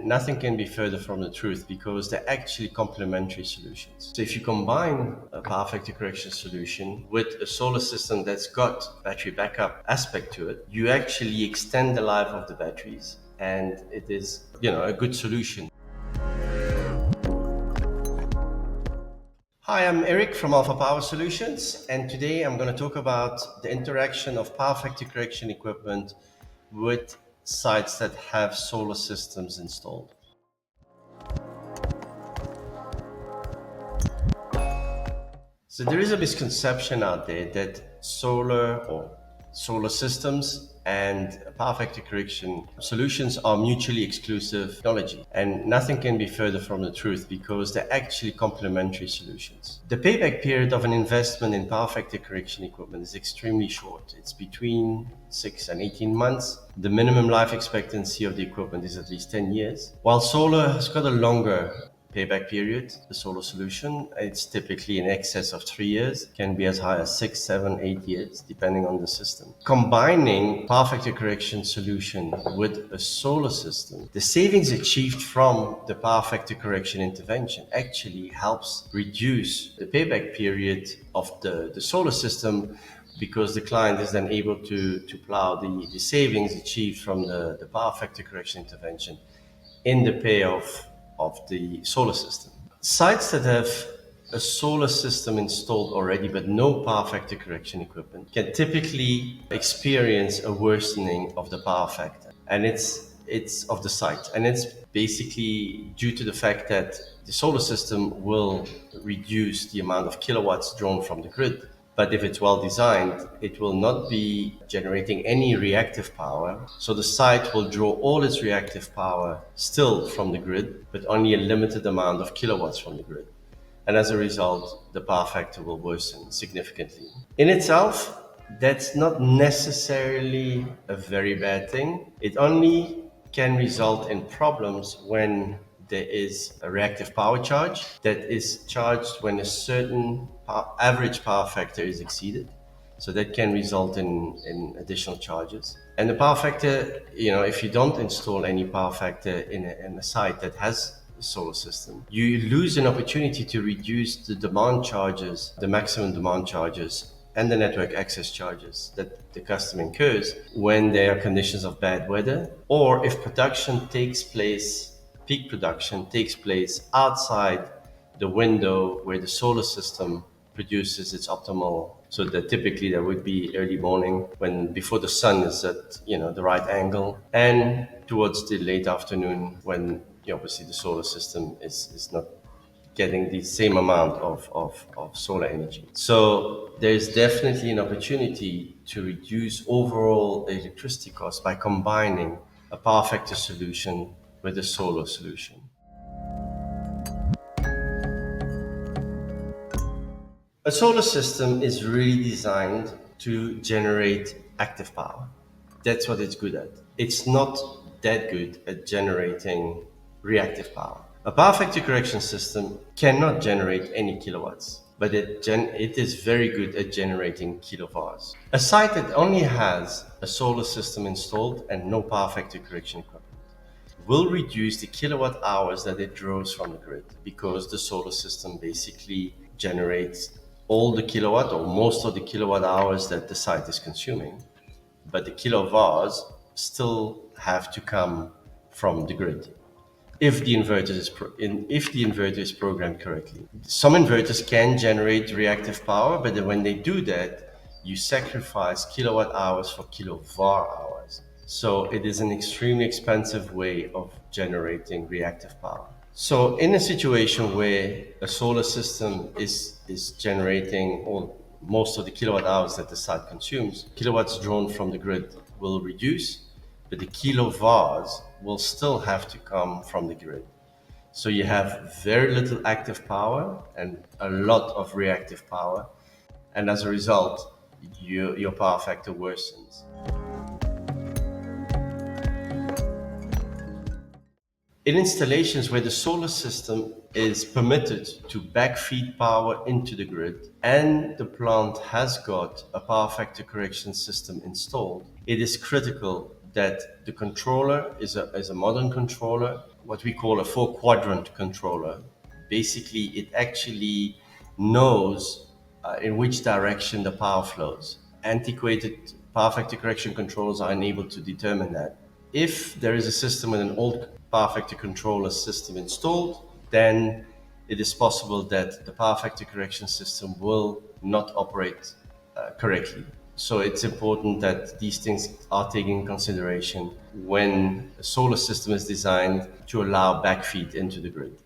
nothing can be further from the truth because they're actually complementary solutions. So if you combine a power factor correction solution with a solar system that's got battery backup aspect to it, you actually extend the life of the batteries, and it is, a good solution. Hi, I'm Eric from Alpha Power Solutions, and today I'm going to talk about the interaction of power factor correction equipment with sites that have solar systems installed. So there is a misconception out there that solar systems and power factor correction solutions are mutually exclusive technology, and nothing can be further from the truth because they're actually complementary solutions. The payback period of an investment in power factor correction equipment is extremely short. It's between 6 and 18 months. The minimum life expectancy of the equipment is at least 10 years. While solar has got a longer payback period, the solar solution, it's typically in excess of 3 years, can be as high as 6, 7, 8 years, depending on the system. Combining power factor correction solution with a solar system, the savings achieved from the power factor correction intervention actually helps reduce the payback period of the solar system, because the client is then able to plow the savings achieved from the power factor correction intervention in the payoff of the solar system. Sites that have a solar system installed already but no power factor correction equipment can typically experience a worsening of the power factor, and it's of the site, and it's basically due to the fact that the solar system will reduce the amount of kilowatts drawn from the grid. But if it's well designed, it will not be generating any reactive power. So the site will draw all its reactive power still from the grid, but only a limited amount of kilowatts from the grid. And as a result, the power factor will worsen significantly. In itself, that's not necessarily a very bad thing. It only can result in problems when there is a reactive power charge that is charged when a certain average power factor is exceeded. So that can result in additional charges. And the power factor, if you don't install any power factor in a site that has a solar system, you lose an opportunity to reduce the demand charges, the maximum demand charges, and the network access charges that the customer incurs when there are conditions of bad weather, or if peak production takes place outside the window where the solar system produces its optimal. So that typically there would be early morning, when before the sun is at the right angle, and towards the late afternoon when obviously the solar system is not getting the same amount of solar energy. So there's definitely an opportunity to reduce overall electricity costs by combining a power factor solution with a solar solution. A solar system is really designed to generate active power. That's what it's good at. It's not that good at generating reactive power. A power factor correction system cannot generate any kilowatts, but it is very good at generating kilovars. A site that only has a solar system installed and no power factor correction equipment will reduce the kilowatt hours that it draws from the grid, because the solar system basically generates all the kilowatt or most of the kilowatt hours that the site is consuming, but the kilovars still have to come from the grid if the inverter is programmed correctly. Some inverters can generate reactive power, but then when they do that, you sacrifice kilowatt hours for kilovar hours. So it is an extremely expensive way of generating reactive power. So in a situation where a solar system is generating most of the kilowatt hours that the site consumes, kilowatts drawn from the grid will reduce, but the kilovars will still have to come from the grid. So you have very little active power and a lot of reactive power, and as a result, your power factor worsens. In installations where the solar system is permitted to backfeed power into the grid and the plant has got a power factor correction system installed, it is critical that the controller is a modern controller what we call a 4-quadrant controller. Basically, it actually knows in which direction the power flows. Antiquated power factor correction controllers are unable to determine that. If there is a system with an old power factor controller system installed, then it is possible that the power factor correction system will not operate correctly. So it's important that these things are taken in consideration when a solar system is designed to allow backfeed into the grid.